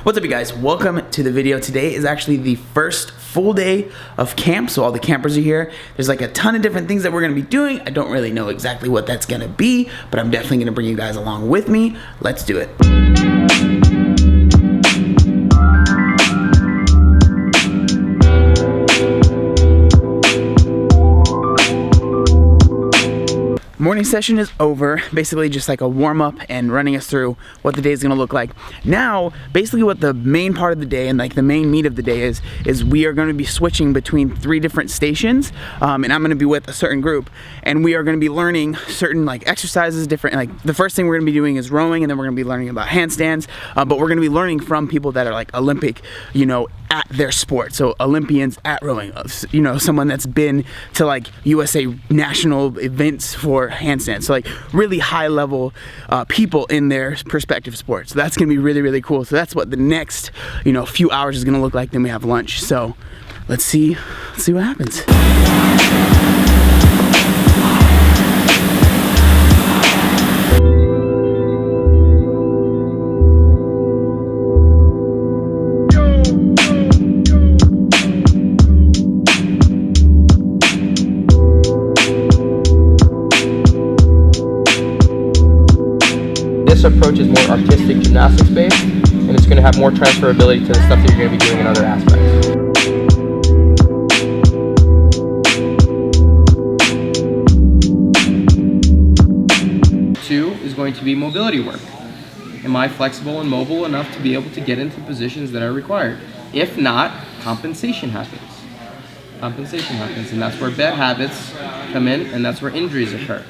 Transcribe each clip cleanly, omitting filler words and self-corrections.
What's up, you guys? Welcome to the video. Today is actually the first full day of camp, so all the campers are here. There's like a ton of different things that we're gonna be doing. I don't really know exactly what that's gonna be, but I'm definitely gonna bring you guys along with me. Let's do it. Morning session is over, basically just like a warm-up and running us through what the day is going to look like. Now, basically what the main part of the day and like the main meat of the day is we are going to be switching between 3 different stations, and I'm going to be with a certain group, and we are going to be learning certain like exercises, different, like the first thing we're going to be doing is rowing, and then we're going to be learning about handstands, but we're going to be learning from people that are like Olympic, you know, at their sport. So Olympians at rowing, you know, someone that's been to like USA national events for handstands, so like really high level people in their respective sports. So that's gonna be really, really cool. So that's what the next, you know, few hours is gonna look like. Then we have lunch. So let's see what happens. This approach is more artistic, gymnastics based, and it's going to have more transferability to the stuff that you're going to be doing in other aspects. Two is going to be mobility work. Am I flexible and mobile enough to be able to get into positions that are required? If not, compensation happens. Compensation happens, and that's where bad habits come in, and that's where injuries occur.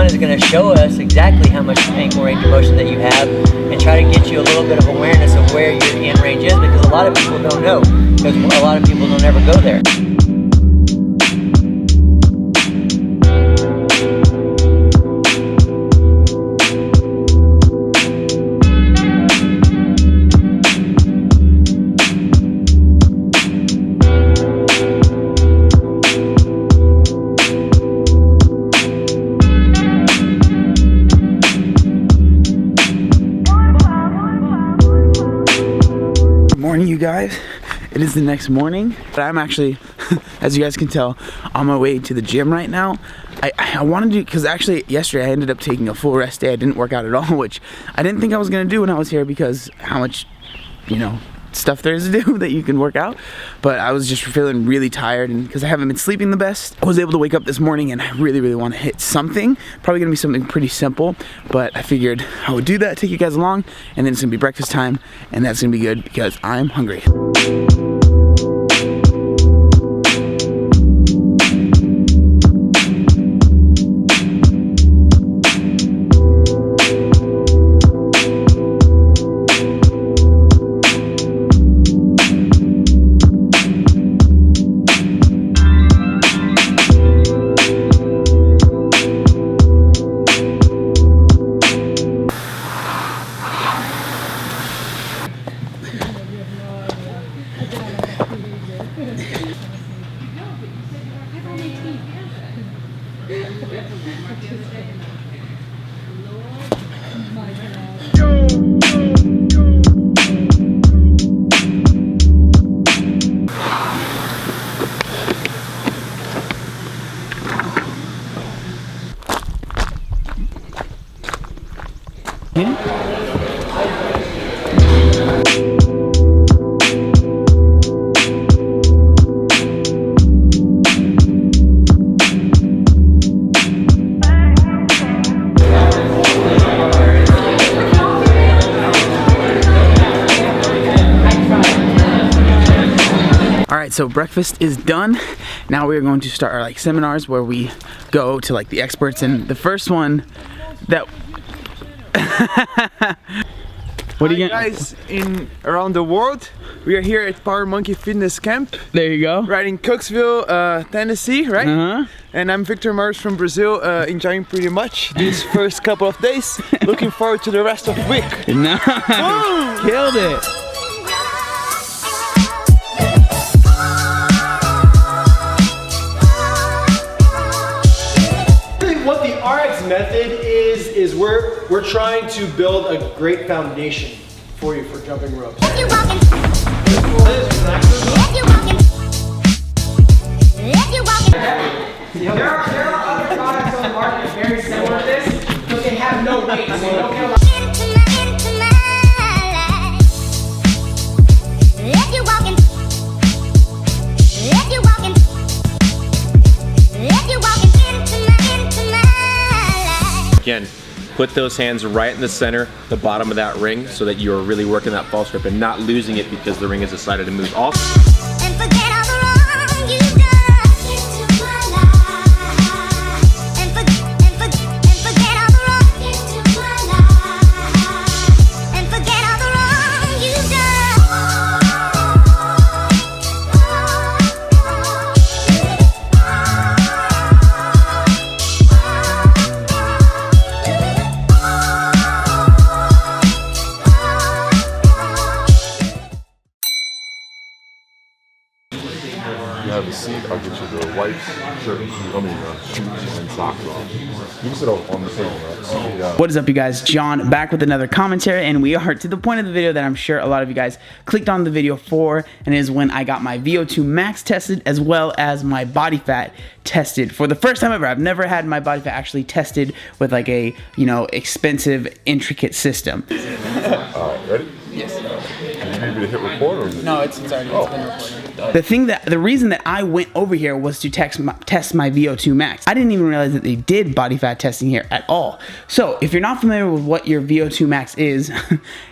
Is going to show us exactly how much ankle range of motion that you have and try to get you a little bit of awareness of where your in range is, because a lot of people don't know, because a lot of people don't ever go there. Morning, you guys. It is the next morning, but I'm actually, as you guys can tell, on my way to the gym right now. I wanted to, because actually yesterday I ended up taking a full rest day. I didn't work out at all, which I didn't think I was going to do when I was here, because how much, you know, stuff there is to do that you can work out. But I was just feeling really tired, and because I haven't been sleeping the best, I was able to wake up this morning and I really want to hit something. Probably gonna be something pretty simple, but I figured I would do that, take you guys along, and then it's gonna be breakfast time, and that's gonna be good because I'm hungry. Alright, so breakfast is done. Now we are going to start our like seminars where we go to like the experts, and the first one that what are you guys around the world? We are here at Power Monkey Fitness Camp. There you go. Right in Cooksville, Tennessee, right? Uh-huh. And I'm Victor Mars from Brazil, enjoying pretty much these first couple of days. Looking forward to the rest of the week. Nice. Killed it. What the RX method is we're trying to build a great foundation for you for jumping ropes. If you walking, There are other products on the market very similar to this, but they have no weight, so you don't get a lot. Again, put those hands right in the center, the bottom of that ring, so that you're really working that false grip and not losing it because the ring has decided to move. Also, you have a seat, I'll get you the wipes, shirt, shoes, and socks on. You can sit on the table, right? What is up, you guys? John back with another commentary, and we are to the point of the video that I'm sure a lot of you guys clicked on the video for, and it is when I got my VO2 Max tested as well as my body fat tested for the first time ever. I've never had my body fat actually tested with like a, you know, expensive, intricate system. Ready? Yes. Do you need me to hit record or? No, it's already been recorded. The reason that I went over here was to test my VO2 Max. I didn't even realize that they did body fat testing here at all. So if you're not familiar with what your VO2 Max is,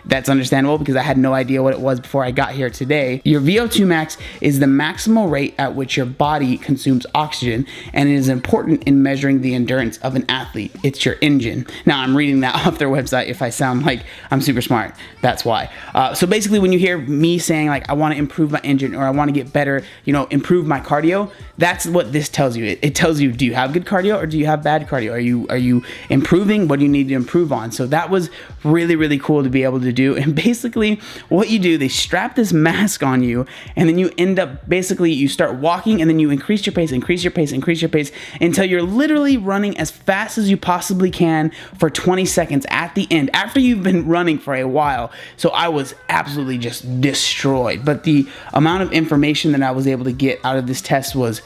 that's understandable because I had no idea what it was before I got here today. Your VO2 Max is the maximal rate at which your body consumes oxygen, and it is important in measuring the endurance of an athlete. It's your engine. Now I'm reading that off their website. If I sound like I'm super smart, that's why. So basically when you hear me saying like I want to improve my engine or I want to get better, you know, improve my cardio, that's what this tells you. It tells you, do you have good cardio or do you have bad cardio? Are you improving? What do you need to improve on? So that was really, really cool to be able to do. And basically what you do, they strap this mask on you, and then you end up, basically you start walking, and then you increase your pace until you're literally running as fast as you possibly can for 20 seconds at the end, after you've been running for a while. So I was absolutely just destroyed. But the amount of information that I was able to get out of this test was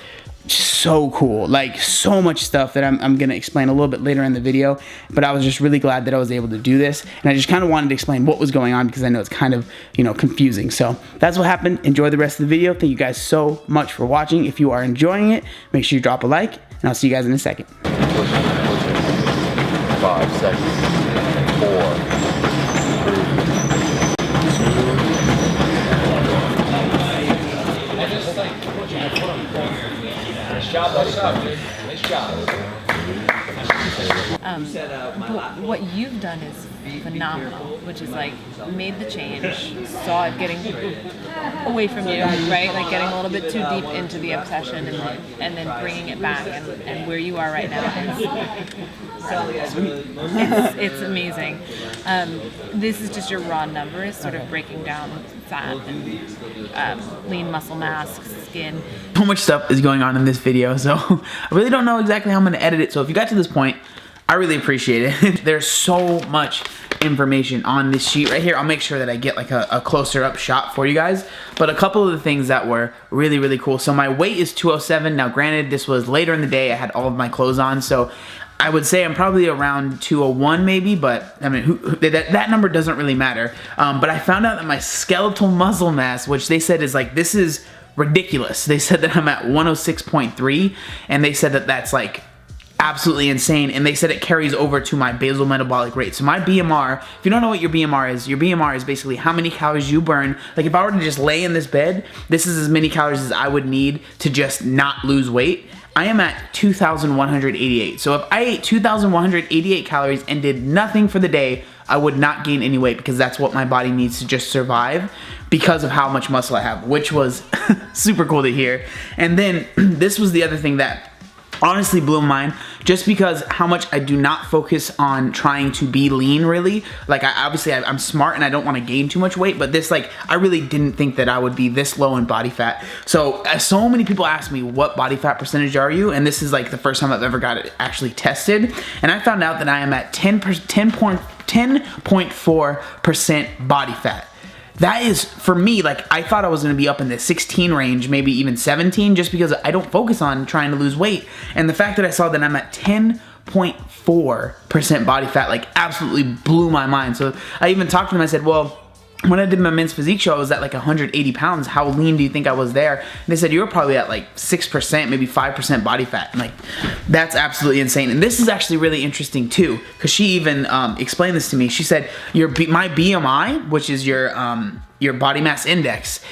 so cool, like so much stuff that I'm gonna explain a little bit later in the video. But I was just really glad that I was able to do this, and I just kind of wanted to explain what was going on because I know it's kind of, you know, confusing. So that's what happened. Enjoy the rest of the video. Thank you guys so much for watching. If you are enjoying it, make sure you drop a like, and I'll see you guys in a second. 5 seconds. 4. What you've done is phenomenal, which is like made the change, saw it getting away from you, right? Like getting a little bit too deep into the obsession, and then bringing it back, and where you are right now it's amazing. This is just your raw numbers, sort of breaking down fat and lean muscle mass, skin. So much stuff is going on in this video, so I really don't know exactly how I'm going to edit it. So if you got to this point, I really appreciate it. There's so much information on this sheet right here. I'll make sure that I get like a closer up shot for you guys. But a couple of the things that were really, really cool. So my weight is 207. Now granted, this was later in the day. I had all of my clothes on, so I would say I'm probably around 201 maybe, but I mean, that number doesn't really matter. But I found out that my skeletal muscle mass, which they said is like, this is ridiculous. They said that I'm at 106.3, and they said that that's like absolutely insane, and they said it carries over to my basal metabolic rate. So my BMR, if you don't know what your BMR is basically how many calories you burn. Like if I were to just lay in this bed, this is as many calories as I would need to just not lose weight. I am at 2,188. So if I ate 2,188 calories and did nothing for the day, I would not gain any weight, because that's what my body needs to just survive because of how much muscle I have, which was super cool to hear. And then this was the other thing that honestly blew my mind, just because how much I do not focus on trying to be lean really. Like I'm smart and I don't want to gain too much weight, but this, like, I really didn't think that I would be this low in body fat. So many people ask me, what body fat percentage are you? And this is like the first time I've ever got it actually tested. And I found out that I am at 10.4% body fat. That is, for me, like, I thought I was gonna be up in the 16 range, maybe even 17, just because I don't focus on trying to lose weight. And the fact that I saw that I'm at 10.4% body fat, like, absolutely blew my mind. So I even talked to them, I said, well, when I did my men's physique show, I was at like 180 pounds. How lean do you think I was there? And they said, you were probably at like 6%, maybe 5% body fat. And like, that's absolutely insane. And this is actually really interesting too, because she even explained this to me. She said, my BMI, which is your body mass index,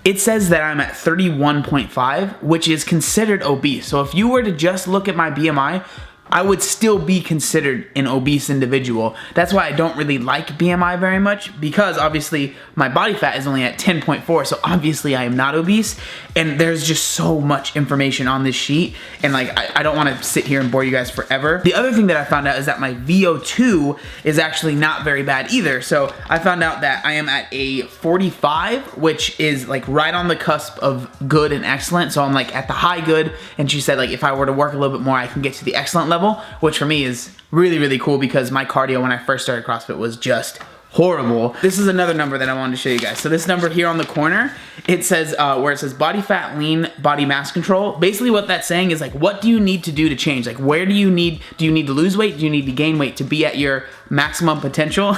it says that I'm at 31.5, which is considered obese. So if you were to just look at my BMI, I would still be considered an obese individual. That's why I don't really like BMI very much, because obviously my body fat is only at 10.4, so obviously I am not obese. And there's just so much information on this sheet, and like I don't want to sit here and bore you guys forever. The other thing that I found out is that my VO2 is actually not very bad either. So I found out that I am at a 45, which is like right on the cusp of good and excellent. So I'm like at the high good, and she said like if I were to work a little bit more, I can get to the excellent level, which for me is really, really cool, because my cardio when I first started CrossFit was just horrible. This is another number that I wanted to show you guys. So this number here on the corner, it says where it says body fat, lean, body mass control. Basically what that's saying is like, what do you need to do to change? Like, where do you need to lose weight? Do you need to gain weight to be at your maximum potential?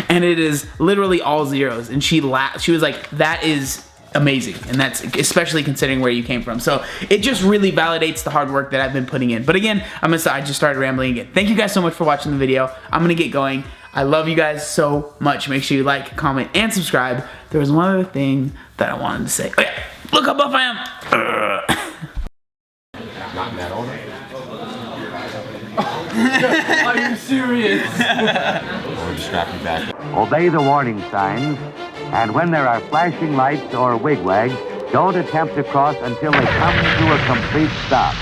And it is literally all zeros. And she was like, that is amazing, and that's especially considering where you came from. So it just really validates the hard work that I've been putting in. But again, I just started rambling again. Thank you guys so much for watching the video. I'm gonna get going. I love you guys so much. Make sure you like, comment, and subscribe. There was one other thing that I wanted to say. Oh yeah, look how buff I am. Not in that order. Are you serious? Or just strap you back. Obey the warning signs, and when there are flashing lights or wigwags, don't attempt to cross until they come to a complete stop.